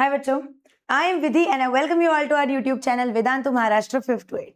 Hi बच्चों, I am Vidhi and I welcome you all to our YouTube channel Vedantu Maharashtra 5th to 8th।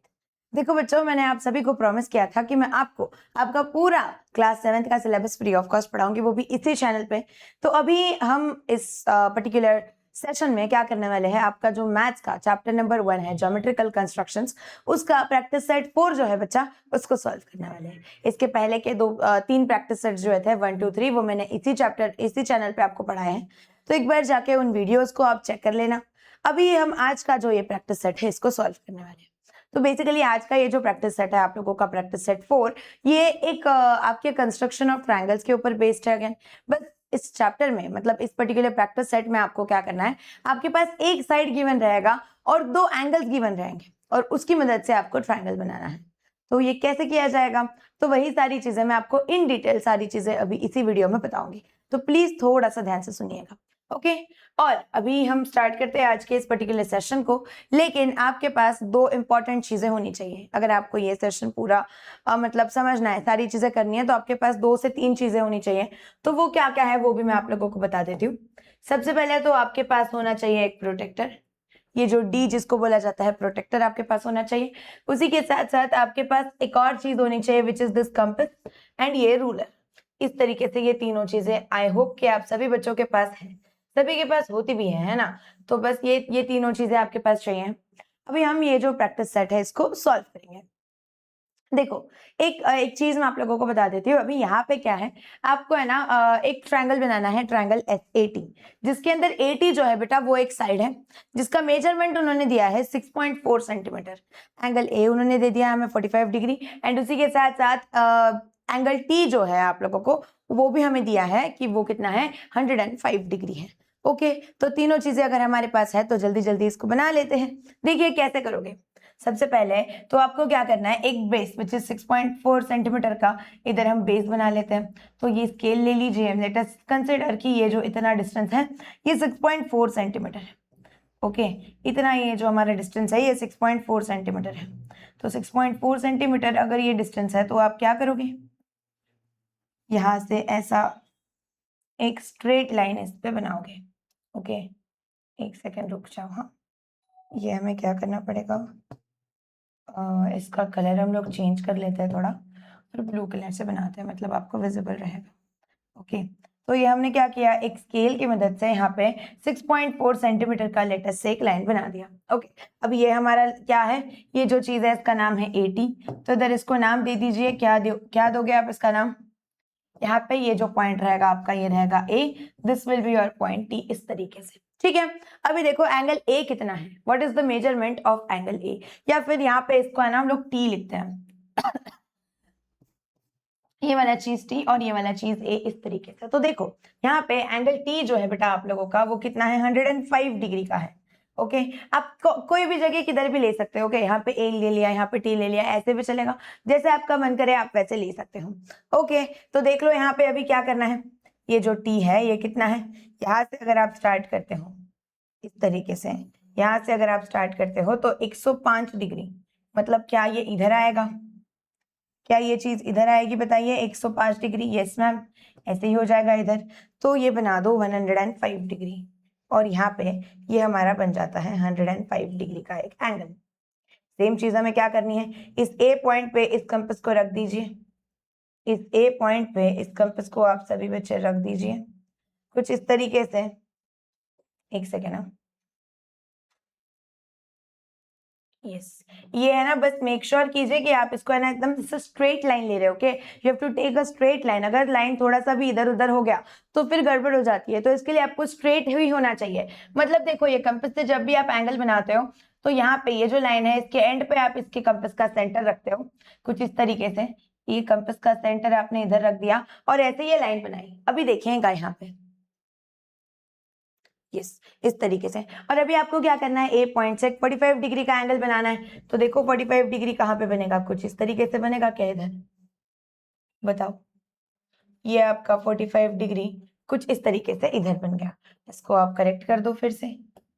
देखो बच्चों, मैंने आप सभी को प्रॉमिस किया था कि मैं आपको आपका पूरा क्लास 7th का सिलेबस फ्री ऑफ कॉस्ट पढ़ाऊंगी, वो भी इसी चैनल पे। तो अभी हम इस पर्टिकुलर सेशन में क्या करने वाले हैं, आपका जो मैथ्स का चैप्टर नंबर 1 है ज्योमेट्रिकल कंस्ट्रक्शंस, उसका प्रैक्टिस सेट 4 जो है बच्चा, उसको सॉल्व करने वाले हैं। इसके पहले के 3 प्रैक्टिस सेट जो थे 1 2 3 वो मैंने इसी चैनल पे आपको पढ़ाए हैं, तो एक बार जाके उन वीडियोस को आप चेक कर लेना। अभी हम आज का जो ये प्रैक्टिस सेट है इसको सॉल्व करने वाले हैं। तो बेसिकली आज का ये जो प्रैक्टिस सेट है आप लोगों का प्रैक्टिस सेट 4, ये एक आपके कंस्ट्रक्शन ऑफ ट्रायंगल्स के ऊपर बेस्ड है। अगेन बस इस चैप्टर में, मतलब इस पर्टिकुलर प्रैक्टिस सेट में आपको क्या करना है, आपके पास एक साइड गिवन रहेगा और 2 एंगल्स गिवन रहेंगे और उसकी मदद से आपको ट्रायंगल बनाना है। तो ये कैसे किया जाएगा, तो वही सारी चीजें मैं आपको इन डिटेल सारी चीजें अभी इसी वीडियो में बताऊंगी, तो प्लीज थोड़ा सा ध्यान से सुनिएगा। ओके और अभी हम स्टार्ट करते हैं आज के इस पर्टिकुलर सेशन को, लेकिन आपके पास 2 इंपॉर्टेंट चीजें होनी चाहिए। अगर आपको ये सेशन पूरा मतलब समझना है, सारी चीजें करनी है, तो आपके पास 2 से 3 चीजें होनी चाहिए। तो वो क्या क्या है वो भी मैं आप लोगों को बता देती हूँ। सबसे पहले तो आपके पास होना चाहिए एक प्रोटेक्टर, ये जो डी जिसको बोला जाता है, प्रोटेक्टर आपके पास होना चाहिए। उसी के साथ साथ आपके पास एक और चीज होनी चाहिए which is this compass and ये रूलर। इस तरीके से ये तीनों चीजें आई होप कि आप सभी बच्चों के पास है, सभी के पास होती भी है ना। तो बस ये तीनों चीजें आपके पास चाहिए। अभी हम ये जो प्रैक्टिस सेट है इसको सॉल्व करेंगे। देखो एक चीज मैं आप लोगों को बता देती हूँ। अभी यहाँ पे क्या है, आपको है ना एक ट्रायंगल बनाना है, ट्रायंगल एटी, जिसके अंदर एटी जो है बेटा वो एक साइड है जिसका मेजरमेंट उन्होंने दिया है 6.4 सेंटीमीटर। एंगल ए उन्होंने दे दिया हमें 45 डिग्री एंड उसी के साथ साथ एंगल टी जो है आप लोगों को वो भी हमें दिया है कि वो कितना है, 105 डिग्री है। ओके तो तीनों चीजें अगर हमारे पास है तो जल्दी जल्दी इसको बना लेते हैं। देखिए कैसे करोगे। सबसे पहले तो आपको क्या करना है, एक बेस विच इज 6.4 सेंटीमीटर का इधर हम बेस बना लेते हैं। तो ये स्केल ले लीजिए, लेट अस कंसीडर कि ये जो इतना डिस्टेंस है ये 6.4 सेंटीमीटर है। ओके इतना ये जो हमारा डिस्टेंस है ये 6.4 सेंटीमीटर है। तो 6.4 सेंटीमीटर अगर ये डिस्टेंस है तो आप क्या करोगे, यहां से ऐसा एक स्ट्रेट लाइन इस पे बनाओगे। ओके एक सेकेंड रुक जाओ। हाँ ये हमें क्या करना पड़ेगा, इसका कलर हम लोग चेंज कर लेते हैं थोड़ा और ब्लू कलर से बनाते हैं, मतलब आपको विजिबल रहेगा। ओके तो ये हमने क्या किया, एक स्केल की मदद से यहाँ पे 6.4 सेंटीमीटर का लेटेस्ट से एक लाइन बना दिया। ओके अब ये हमारा क्या है, ये जो चीज है इसका नाम है 80। तो इधर इसको नाम दे दीजिए, क्या दोगे आप इसका नाम, यहाँ पे ये जो पॉइंट रहेगा आपका ये रहेगा A, this will be your point T, इस तरीके से। ठीक है अभी देखो एंगल ए कितना है, what is the measurement of angle A, या फिर यहाँ पे इसको है ना हम लोग टी लिखते हैं ये वाला चीज टी और ये वाला चीज ए, इस तरीके से। तो देखो यहाँ पे एंगल टी जो है बेटा आप लोगों का वो कितना है, 105 डिग्री का है। ओके आप कोई भी जगह किधर भी ले सकते हो। ओके यहाँ पे ए ले लिया, यहाँ पे टी ले लिया, ऐसे भी चलेगा, जैसे आपका मन करे आप वैसे ले सकते हो। ओके तो देख लो यहाँ पे अभी क्या करना है, ये जो टी है ये कितना है, यहाँ से अगर आप स्टार्ट करते हो इस तरीके से, यहाँ से अगर आप स्टार्ट करते हो तो 105 डिग्री, मतलब क्या ये इधर आएगा, क्या ये चीज इधर आएगी बताइए, 105 डिग्री, यस मैम ऐसे ही हो जाएगा इधर। तो ये बना दो 105 डिग्री और यहाँ पे ये हमारा बन जाता है 105 डिग्री का एक एंगल। सेम चीज हमें क्या करनी है, इस ए पॉइंट पे इस कंपास को रख दीजिए, इस ए पॉइंट पे इस कंपास को आप सभी बच्चे रख दीजिए कुछ इस तरीके से। एक सेकेंड, यस ये है ना, बस मेक श्योर कीजिए कि आप इसको है ना एकदम स्ट्रेट लाइन ले रहे हो। Okay you have to take a straight line, अगर लाइन थोड़ा सा भी इधर उधर हो गया तो फिर गड़बड़ हो जाती है, तो इसके लिए आपको स्ट्रेट ही होना चाहिए। मतलब देखो ये कंपास से जब भी आप एंगल बनाते हो तो यहाँ पे ये जो लाइन है इसके एंड पे आप इसके कंपास का सेंटर रखते हो कुछ इस तरीके से, ये कंपास का सेंटर आपने इधर रख दिया और ऐसे ये लाइन बनाई। अभी देखिएगा यहाँ पे यस इस तरीके से, और अभी आपको क्या करना है, ए पॉइंट से 45 डिग्री का एंगल बनाना है। तो देखो 45 डिग्री कहाँ पे बनेगा, कुछ इस तरीके से बनेगा क्या इधर, बताओ, ये आपका 45 डिग्री कुछ इस तरीके से इधर बन गया। इसको आप करेक्ट कर दो, फिर से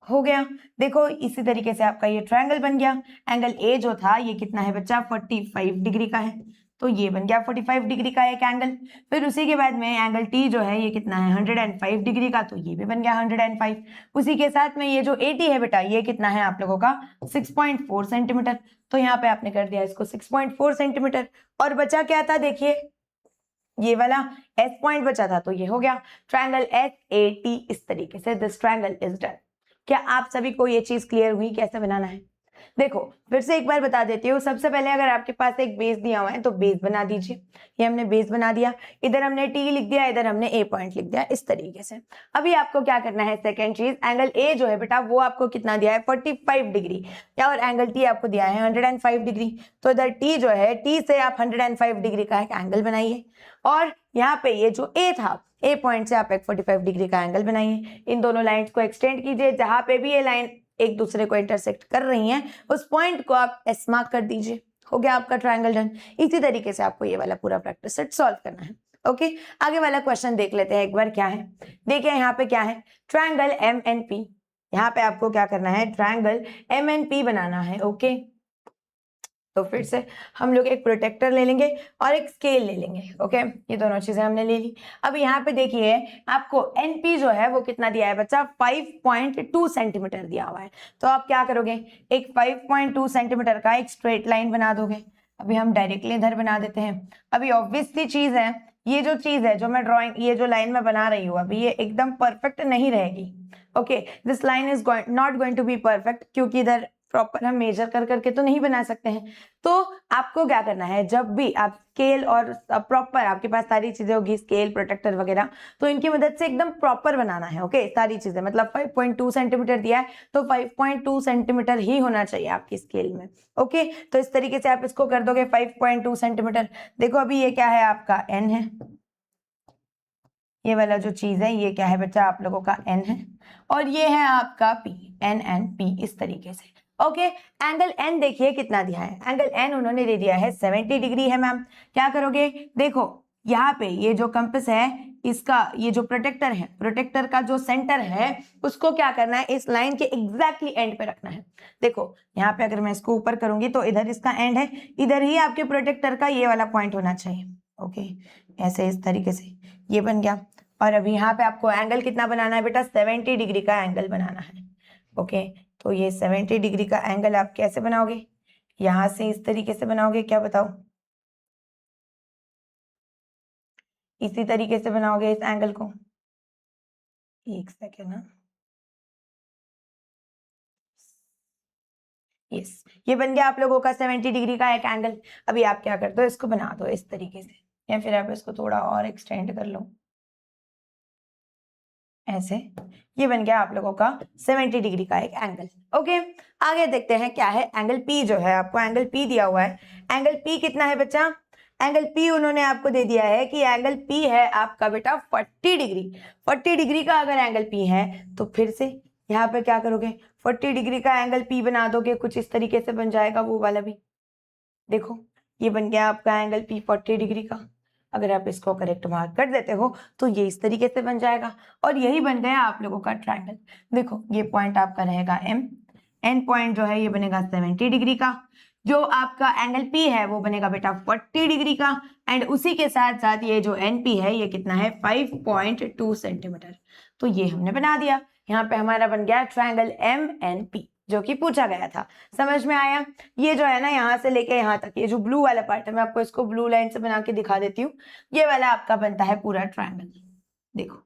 हो गया। देखो इसी तरीके से आपका ये ट्रायंगल बन गया। एंगल ए जो था ये कितना है बच्चा, 45 डिग्री का है। तो ये बन गया 45 डिग्री का एक एंगल। फिर उसी के बाद में एंगल टी जो है ये कितना है 105 डिग्री का, तो ये भी बन गया 105। उसी के साथ में ये जो 80 है बेटा ये कितना है आप लोगों का 6.4 सेंटीमीटर। तो यहाँ पे आपने कर दिया इसको 6.4 सेंटीमीटर। और बचा क्या था देखिए, ये वाला एस पॉइंट बचा था, तो ये हो गया ट्रायंगल एस ए टी। इस तरीके से दिस ट्रायंगल इज डन। क्या आप सभी को ये चीज क्लियर हुई कैसे बनाना है? देखो फिर से एक बार बता देती हूँ। सबसे पहले अगर आपके पास एक बेस दिया हुआ है तो बेस बना दीजिए। ये हमने बेस बना दिया, इधर हमने टी लिख दिया, इधर हमने ए पॉइंट लिख दिया, इस तरीके से। अभी आपको क्या करना है, सेकेंड चीज, एंगल ए जो है बेटा वो आपको कितना दिया है 45 डिग्री, या और एंगल टी आपको दिया है 105 डिग्री। तो इधर टी जो है, टी से आप 105 डिग्री का एक एंगल बनाइए, और यहाँ पे ये जो ए था, ए पॉइंट से आप एक 45 डिग्री का एंगल बनाइए। इन दोनों लाइंस को एक्सटेंड कीजिए, जहां पे भी ये लाइन एक दूसरे को इंटरसेक्ट कर रही हैं उस पॉइंट को आप एस मार्क कर दीजिए। हो गया आपका ट्रायंगल डन। इसी तरीके से आपको ये वाला पूरा प्रैक्टिस सेट सॉल्व करना है। ओके, आगे वाला क्वेश्चन देख लेते हैं एक बार क्या है। देखिए यहाँ पे क्या है, ट्रायंगल एम एन पी। यहाँ पे आपको क्या करना है, ट्रायंगल एम एन पी बनाना है। ओके, तो फिर से हम लोग एक प्रोटेक्टर ले लेंगे और एक स्केल ले लेंगे। ओके, ये दोनों चीजें हमने ले ली। अब यहाँ पे देखिए आपको एनपी जो है वो कितना दिया है बच्चा, 5.2 सेंटीमीटर दिया हुआ है। तो आप क्या करोगे, एक 5.2 सेंटीमीटर का एक स्ट्रेट लाइन बना दोगे। अभी हम डायरेक्टली इधर बना देते हैं। अभी ऑब्वियसली चीज है, ये जो चीज है जो मैं ड्रॉइंग, ये जो लाइन में बना रही हूँ अभी, ये एकदम परफेक्ट नहीं रहेगी। Okay, this line is not going to be perfect, क्योंकि इधर प्रॉपर हम मेजर कर करके तो नहीं बना सकते हैं। तो आपको क्या करना है, जब भी आप स्केल और प्रॉपर आपके पास सारी चीजें होगी, स्केल, प्रोटेक्टर वगैरह, तो इनकी मदद से एकदम प्रॉपर बनाना है। ओके, सारी चीजें, मतलब 5.2 सेंटीमीटर दिया है तो 5.2 सेंटीमीटर ही होना चाहिए आपकी स्केल में। ओके, तो इस तरीके से आप इसको कर दोगे 5.2 सेंटीमीटर। देखो अभी ये क्या है, आपका एन है, ये वाला जो चीज है ये क्या है बच्चा, आप लोगों का एन है, और ये है आपका पी, एन एन पी, इस तरीके से। ओके, एंगल एन देखिए कितना दिया है, एंगल एन उन्होंने दे दिया है 70 डिग्री है मैम। क्या करोगे, देखो यहाँ पे ये जो कंपास है, इसका ये जो प्रोटेक्टर है, प्रोटेक्टर का जो सेंटर है उसको क्या करना है, इस लाइन के एग्जैक्टली एंड पे रखना है। देखो यहाँ पे अगर मैं इसको ऊपर करूंगी तो इधर इसका एंड है, इधर ही आपके प्रोटेक्टर का ये वाला पॉइंट होना चाहिए। ओके, ऐसे इस तरीके से ये बन गया। और अभी यहाँ पे आपको एंगल कितना बनाना है बेटा, 70 डिग्री का एंगल बनाना है। ओके, तो ये 70 डिग्री का एंगल आप कैसे बनाओगे, यहां से इस तरीके से बनाओगे, क्या बताओ, इसी तरीके से बनाओगे इस एंगल को। एक सेकेंड ना, यस, ये बन गया आप लोगों का 70 डिग्री का एक एंगल। अभी आप क्या करते हो, इसको बना दो इस तरीके से, या फिर आप इसको थोड़ा और एक्सटेंड कर लो ऐसे। ये बन गया आप लोगों का 70 डिग्री का एक एंगल। ओके, आगे देखते हैं क्या है, एंगल पी जो है, आपको एंगल पी दिया हुआ है। एंगल पी कितना है बच्चा, एंगल पी उन्होंने आपको दे दिया है कि एंगल पी है आपका बेटा 40 डिग्री। 40 डिग्री का अगर एंगल पी है तो फिर से यहाँ पे क्या करोगे, 40 डिग्री का एंगल पी बना दोगे, कुछ इस तरीके से बन जाएगा वो वाला भी। देखो ये बन गया आपका एंगल पी 40 डिग्री का। अगर आप इसको करेक्ट मार्क कर देते हो तो ये इस तरीके से बन जाएगा, और यही बन गया आप लोगों का ट्रायंगल। देखो ये पॉइंट आपका रहेगा एम, एन पॉइंट जो है ये बनेगा 70 डिग्री का, जो आपका एंगल पी है वो बनेगा बेटा 40 डिग्री का, एंड उसी के साथ साथ ये जो एन पी है ये कितना है 5.2 सेंटीमीटर। तो ये हमने बना दिया, यहाँ पे हमारा बन गया ट्रायंगल एम एन पी, जो कि पूछा गया था। समझ में आया? ये जो है ना, यहाँ से लेके यहाँ तक, ये जो ब्लू वाला पार्ट है, मैं आपको इसको ब्लू लाइन से बना के दिखा देती हूँ। ये वाला आपका बनता है पूरा ट्रायंगल। देखो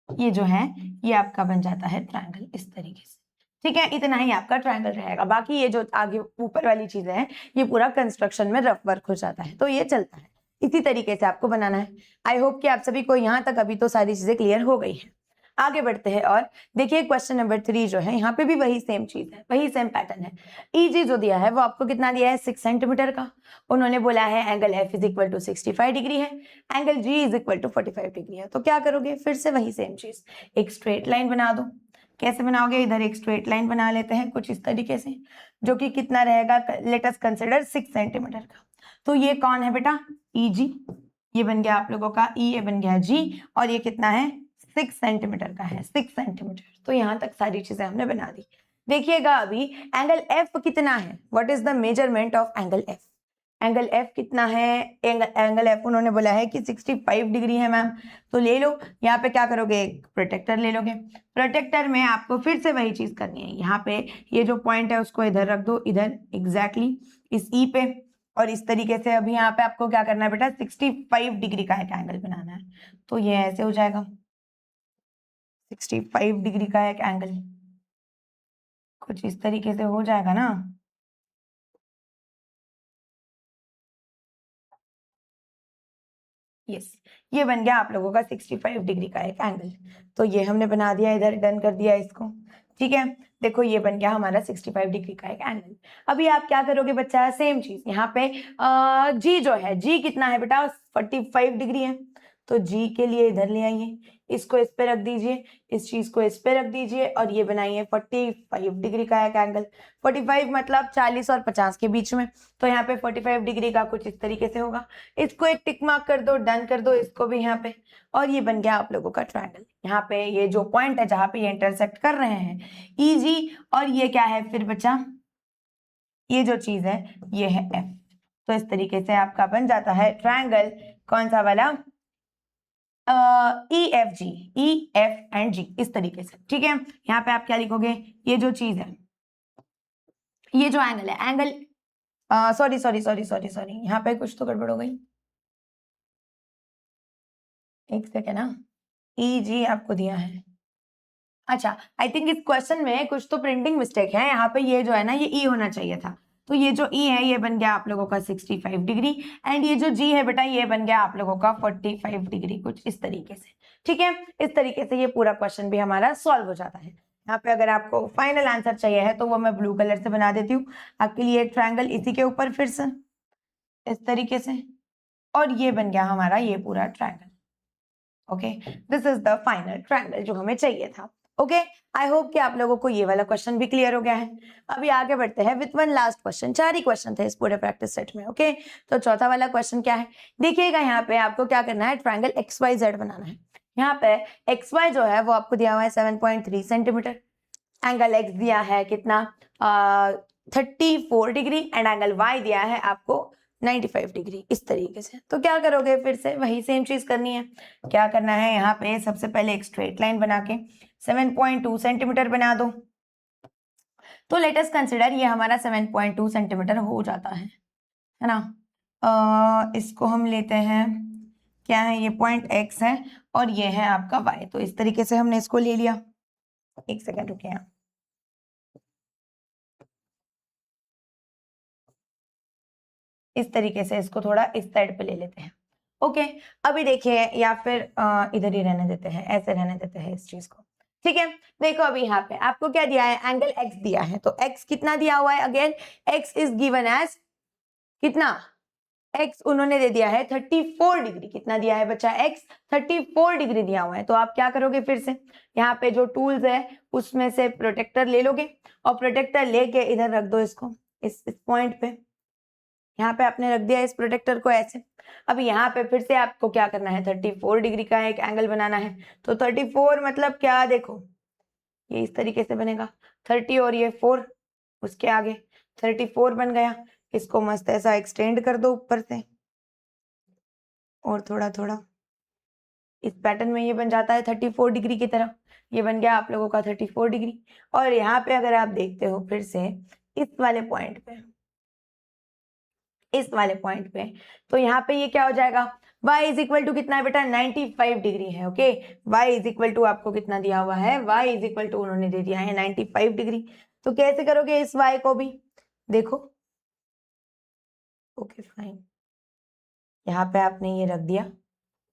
ये जो है ये आपका बन जाता है ट्रायंगल इस तरीके से। ठीक है, इतना ही आपका ट्रायंगल रहेगा। बाकी ये जो आगे ऊपर वाली चीजें हैं ये पूरा कंस्ट्रक्शन में रफ वर्क हो जाता है, तो ये चलता है। इसी तरीके से आपको बनाना है। आई होप कि आप सभी को यहाँ तक अभी तो सारी चीजें क्लियर हो गई हैं। आगे बढ़ते हैं और देखिए क्वेश्चन नंबर 3 जो है, यहाँ पे भी वही सेम चीज है, वही सेम पैटर्न है। ईजी जो दिया है वो आपको कितना दिया है, 6 सेंटीमीटर का। उन्होंने बोला है angle F is equal to 65 degree है, angle G is equal to 45 degree है। तो क्या करोगे, फिर से वही सेम चीज, एक स्ट्रेट लाइन बना दो। कैसे बनाओगे, इधर एक स्ट्रेट लाइन बना लेते हैं कुछ इस तरीके से, जो कि कितना रहेगा, लेट अस कंसिडर 6 सेंटीमीटर का। तो ये कौन है बेटा, ई जी, ये बन गया आप लोगों का ई, ये बन गया जी, और ये कितना है 6 सेंटीमीटर का है, 6 सेंटीमीटर। तो यहाँ तक सारी चीजें हमने बना दी। देखिएगा अभी एंगल एफ कितना है, what is the measurement of angle F. Angle F कितना है, एंगल एफ उन्होंने बोला है कि 65 डिग्री है मैम। तो ले लो, यहाँ पे क्या करोगे, एक प्रोटेक्टर ले लोगे। प्रोटेक्टर में आपको फिर से वही चीज करनी है, यहाँ पे ये जो पॉइंट है उसको इधर रख दो, इधर एग्जैक्टली इस ई पे, और इस तरीके से अभी यहाँ पे आपको क्या करना है बेटा, 65 डिग्री का एक एंगल बनाना है। तो ये ऐसे हो जाएगा, 65 डिग्री का एक एंगल कुछ इस तरीके से हो जाएगा ना। यस, ये बन गया आप लोगों का 65 डिग्री का एक एंगल। तो ये हमने बना दिया, इधर डन कर दिया इसको, ठीक है। देखो ये बन गया हमारा 65 डिग्री का एक एंगल। अभी आप क्या करोगे बच्चा, सेम चीज यहाँ पे जी जो है, जी कितना है बेटा, 45 डिग्री है। तो जी के लिए इधर ले आइए, इसको इस पे रख दीजिए, इस चीज को इस पे रख दीजिए, और ये बनाइए 45 डिग्री का एक एंगल। 45 मतलब 40 और 50 के बीच में। तो यहाँ पे 45 डिग्री का कुछ इस तरीके से होगा। इसको एक टिक मार्क कर दो, डन कर दो इसको भी यहाँ पे, और ये बन गया आप लोगों का ट्रायंगल। यहाँ पे ये जो पॉइंट है जहां पे ये इंटरसेक्ट कर रहे हैं ईजी, और ये क्या है फिर बच्चा, ये जो चीज है ये है एफ। तो इस तरीके से आपका बन जाता है ट्रायंगल, कौन सा वाला, E F G, E F and G, इस तरीके से, ठीक है। यहाँ पे आप क्या लिखोगे, ये जो चीज है, ये जो एंगल है, angle sorry sorry sorry sorry sorry, यहाँ पे कुछ तो गड़बड़ हो गई, एक सेकेंड ना, ई जी आपको दिया है, अच्छा आई थिंक इस क्वेश्चन में कुछ तो प्रिंटिंग मिस्टेक है, यहाँ पे ये जो है ना ये ई होना चाहिए था। तो ये जो ई है ये बन गया आप लोगों का 65 डिग्री, एंड ये जो जी है बेटा ये बन गया आप लोगों का 45 डिग्री, कुछ इस तरीके से, ठीक है। इस तरीके से ये पूरा क्वेश्चन भी हमारा सॉल्व हो जाता है। यहाँ पे अगर आपको फाइनल आंसर चाहिए है तो वो मैं ब्लू कलर से बना देती हूँ आपके लिए ट्रायंगल, इसी के ऊपर फिर से इस तरीके से, और ये बन गया हमारा ये पूरा triangle. Okay, this is the final triangle जो हमें चाहिए था। ओके, आई होप कि आप लोगों को ये वाला क्वेश्चन भी क्लियर हो गया है। अभी आगे बढ़ते हैं with one last question, 4 he question थे इस पूरे प्रैक्टिस सेट में। ओके, तो चौथा वाला क्वेश्चन क्या है, देखिएगा यहाँ पे आपको क्या करना है, ट्रायंगल एक्स वाई जेड बनाना है। यहाँ पे एक्स वाई जो है वो आपको दिया हुआ है 7.3 सेंटीमीटर, एंगल एक्स दिया है कितना 34 डिग्री, एंड एंगल वाई दिया है आपको 95 डिग्री, इस तरीके से। तो क्या करोगे, फिर से वही सेम चीज करनी है। क्या करना है, यहाँ पे सबसे पहले एक स्ट्रेट लाइन बना के 7.2 सेंटीमीटर बना दो। तो लेट अस कंसिडर ये हमारा 7.2 सेंटीमीटर हो जाता है ना। इसको हम लेते हैं, क्या है, ये पॉइंट एक्स है और ये है आपका वाई। तो इस तरीके से हमने इसको ले लिया, एक सेकेंड रुकिए यहाँ, इस तरीके से इसको थोड़ा इस साइड पे ले लेते हैं। ओके, अभी देखिए, या फिर इधर ही रहने देते हैं, ऐसे रहने देते हैं इस चीज को, ठीक है। देखो अभी यहाँ पे आपको क्या दिया है, एंगल एक्स दिया है। तो एक्स कितना दिया हुआ है, again x is given as कितना, एक्स उन्होंने दे दिया है 34 डिग्री। कितना दिया है बच्चा, एक्स 34 डिग्री दिया हुआ है। तो आप क्या करोगे, फिर से यहाँ पे जो टूल्स है उसमें से प्रोटेक्टर ले लोगे, और प्रोटेक्टर लेके इधर रख दो इसको, इस पॉइंट पे। यहाँ पे आपने रख दिया इस प्रोटेक्टर को ऐसे। अब यहाँ पे फिर से आपको क्या करना है, 34 डिग्री का एक एंगल बनाना है। तो 34 मतलब क्या, देखो ये इस तरीके से बनेगा, 30 और ये 4 उसके आगे 34 बन गया। इसको मस्त ऐसा एक्सटेंड कर दो ऊपर से, और थोड़ा थोड़ा इस पैटर्न में ये बन जाता है 34 डिग्री की तरह। ये बन गया आप लोगों का 34 डिग्री। और यहाँ पे अगर आप देखते हो फिर से इस वाले पॉइंट पे, इस वाले पॉइंट पे, तो यहाँ पे ये क्या हो जाएगा, y इज इक्वल टू कितना है बेटा, 95 डिग्री है। Okay, y is equal to आपको कितना दिया हुआ है, y इज इक्वल टू उन्होंने दे दिया है 95 डिग्री। तो कैसे करोगे इस y को भी, देखो, ओके फाइन, यहाँ पे आपने ये रख दिया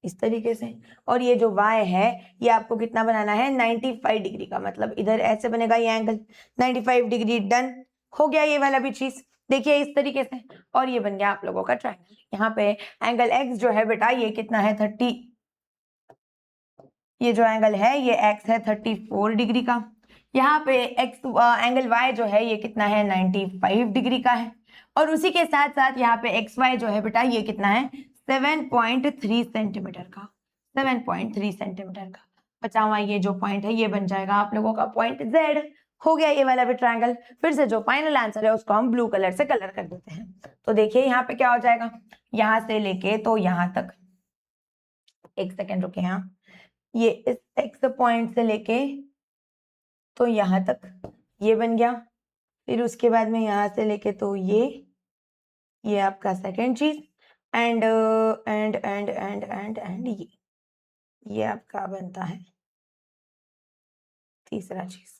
इस तरीके से, और ये जो y है ये आपको कितना बनाना है, 95 डिग्री का, मतलब इधर ऐसे बनेगा ये एंगल 95 डिग्री। डन हो गया ये वाला भी चीज, देखिए इस तरीके से, और ये बन गया आप लोगों का ट्रायंगल। यहाँ पे एंगल x जो है बेटा ये कितना है 30, ये जो एंगल है ये x है 34 डिग्री का। यहाँ पे x एंगल y जो है ये कितना है 95 डिग्री का है। और उसी के साथ साथ यहाँ पे एक्स वाई जो है बेटा ये कितना है 7.3 सेंटीमीटर का, 7.3 सेंटीमीटर का। बचा हुआ ये जो पॉइंट है ये बन जाएगा आप लोगों का पॉइंट Z। हो गया ये वाला भी ट्रायंगल। फिर से जो फाइनल आंसर है उसको हम ब्लू कलर से कलर कर देते हैं। तो देखिए यहाँ पे क्या हो जाएगा, यहाँ से लेके तो यहाँ तक, एक सेकेंड रुके, यहाँ ये इस एक्स पॉइंट से लेके तो यहाँ तक ये बन गया। फिर उसके बाद में यहाँ से लेके तो ये आपका सेकेंड चीज, and and and and and and ये आपका बनता है तीसरा चीज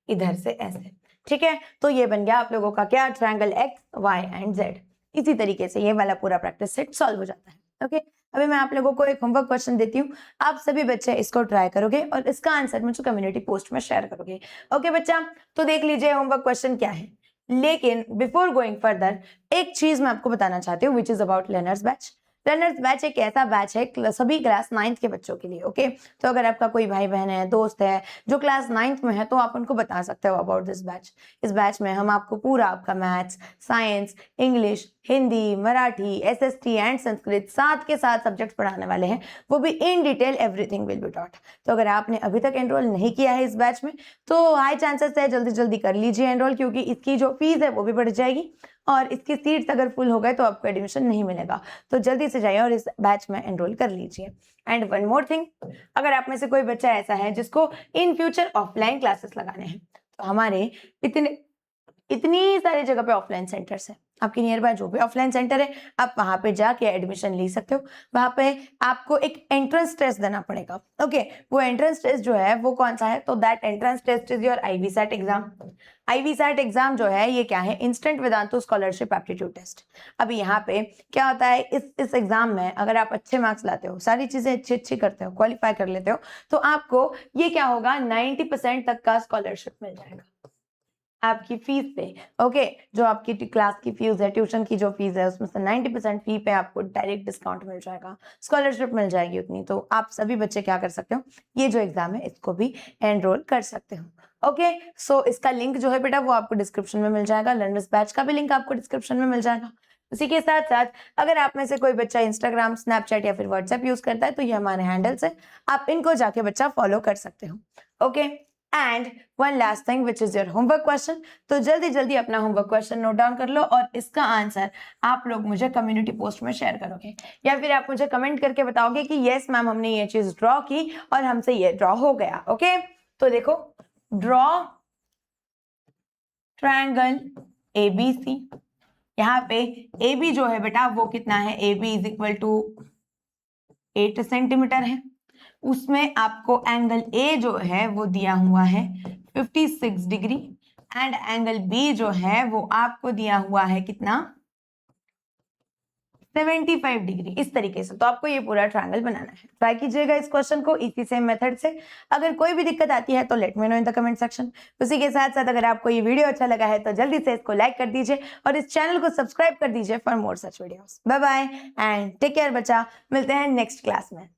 इधर से ऐसे। ठीक है, तो ये बन गया आप लोगों का क्या, triangle X Y and Z. इसी तरीके से ये वाला पूरा प्रैक्टिस सेट सॉल्व हो जाता है। ओके, अभी मैं आप लोगों को एक होमवर्क क्वेश्चन देती हूँ, आप सभी बच्चे इसको ट्राई करोगे और इसका आंसर मुझे कम्युनिटी पोस्ट में शेयर करोगे। ओके बच्चा, तो देख लीजिए होमवर्क क्वेश्चन क्या है। लेकिन बिफोर गोइंग फर्दर एक चीज मैं आपको बताना चाहती हूँ, which is about learners batch. Learners batch एक ऐसा बैच है सभी क्लास 9th के बच्चों के लिए। ओके, तो अगर आपका कोई भाई बहन है, दोस्त है जो क्लास 9th में है, तो आप उनको बता सकते हो अबाउट दिस बैच। इस बैच में हम आपको पूरा आपका maths, science, English, Hindi, Marathi, SST and Sanskrit 7 के 7 सब्जेक्ट्स पढ़ाने वाले हैं, वो भी in detail, everything will be taught. तो अगर आपने अभी तक एनरोल नहीं किया है इस बैच में, तो हाई चांसेस है जल्दी जल्दी कर लीजिए एनरोल, क्योंकि इसकी जो फीस है वो भी बढ़ जाएगी और इसकी सीट्स अगर फुल हो गए तो आपको एडमिशन नहीं मिलेगा। तो जल्दी से जाइए और इस बैच में एनरोल कर लीजिए। एंड वन मोर थिंग, अगर आप में से कोई बच्चा ऐसा है जिसको इन फ्यूचर ऑफलाइन क्लासेस लगाने हैं, तो हमारे इतनी सारी जगह पे ऑफलाइन सेंटर्स हैं, आपके नियर बाय जो भी ऑफलाइन सेंटर है आप वहां पे जाके एडमिशन ले सकते हो। वहां पे आपको एक एंट्रेंस टेस्ट देना पड़ेगा। ओके, वो एंट्रेंस टेस्ट जो है वो कौन सा है, तो that entrance test is your iVSAT exam. IVSAT exam जो है ये क्या है, instant Vedantu scholarship aptitude test. अभी यहाँ पे क्या होता है, इस एग्जाम में अगर आप अच्छे मार्क्स लाते हो, सारी चीजें अच्छी करते हो, क्वालिफाई कर लेते हो, तो आपको ये क्या होगा, 90% तक का स्कॉलरशिप मिल जाएगा आपकी फीस पे। ओके, जो आपकी क्लास की फीस है, ट्यूशन की जो फीस है, उसमें से 90% फी पे आपको डायरेक्ट डिस्काउंट मिल जाएगा, स्कॉलरशिप मिल जाएगी उतनी। तो आप सभी बच्चे क्या कर सकते हो, ये जो एग्जाम है इसको भी एनरोल कर सकते हो। ओके, सो इसका लिंक जो है बेटा वो आपको डिस्क्रिप्शन में मिल जाएगा, लर्नर्स बैच का भी लिंक आपको डिस्क्रिप्शन में मिल जाएगा। उसी के साथ साथ अगर आप में से कोई बच्चा इंस्टाग्राम, स्नैपचैट या फिर व्हाट्सएप यूज करता है, तो ये हमारे हैंडल्स है, आप इनको जाके बच्चा फॉलो कर सकते हो। Okay, and one last thing which is your homework question. तो जल्दी जल्दी अपना होमवर्क क्वेश्चन नोट डाउन कर लो और इसका आंसर आप लोग मुझे कम्युनिटी पोस्ट में शेयर करोगे, या फिर आप मुझे कमेंट करके बताओगे कि यस मैम हमने ये चीज ड्रॉ की और हमसे ये ड्रॉ हो गया। ओके, तो देखो, ड्रॉ ट्रायंगल एबीसी। यहाँ पे ए बी जो है बेटा वो कितना है, A B is equal to 8 centimetre है। उसमें आपको एंगल ए जो है वो दिया हुआ है 56 डिग्री एंड एंगल बी जो है वो आपको दिया हुआ है कितना, 75 डिग्री। इस तरीके से तो आपको ये पूरा ट्रायंगल बनाना है। ट्राई कीजिएगा इस क्वेश्चन को इसी सेम मेथड से। अगर कोई भी दिक्कत आती है तो let me know in the comment section. उसी के साथ साथ अगर आपको ये वीडियो अच्छा लगा है तो जल्दी से इसको लाइक कर दीजिए और इस चैनल को सब्सक्राइब कर दीजिए for more such videos. Bye bye and take care बच्चा, मिलते हैं नेक्स्ट क्लास में।